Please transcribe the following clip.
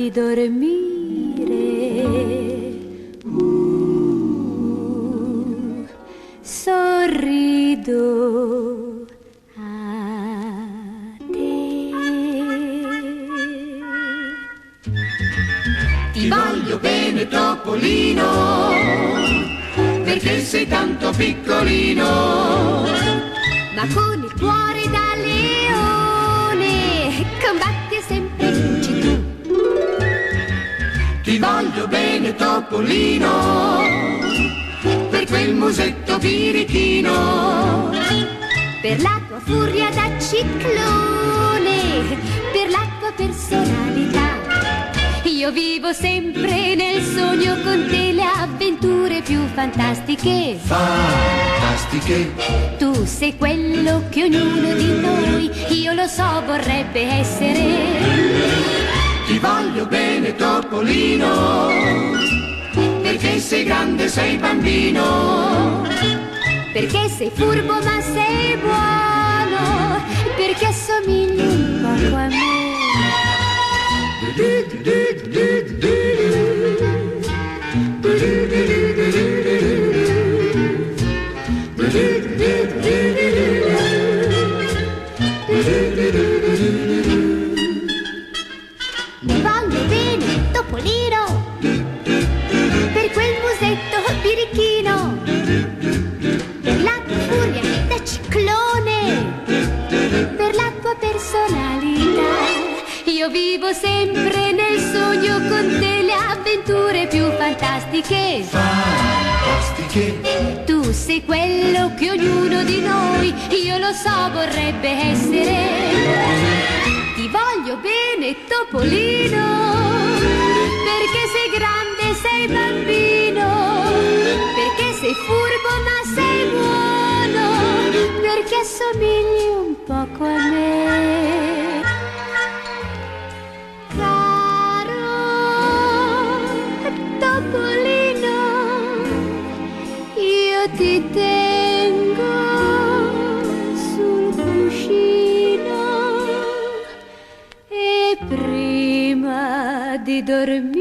di dormire. Sorrido a te. Ti voglio bene, topolino, perché sei tanto piccolino. Ma con il cuore da leone combatti e sempre vinci tu. Ti voglio bene, topolino, per quel musetto birichino. Per la tua furia da ciclone, per la tua personalità. Io vivo sempre nel sogno con te le avventure più fantastiche. Fantastiche. Tu sei quello che ognuno di noi, io lo so, vorrebbe essere. Ti voglio bene, topolino, perché sei grande, sei bambino. Perché sei furbo ma sei buono, perché assomigli un poco a me. Ti voglio bene, topolino, per quel musetto birichino, per la tua furia da ciclone, per la tua personalità. Io vivo sempre nel sogno con te le avventure più fantastiche. Fantastiche. Tu sei quello che ognuno di noi, io lo so, vorrebbe essere. Ti voglio bene, topolino, perché sei grande, sei bambino, perché sei furbo ma sei buono, perché assomigli un poco a me. Caro topolino, io ti tengo sul cuscino e prima di dormire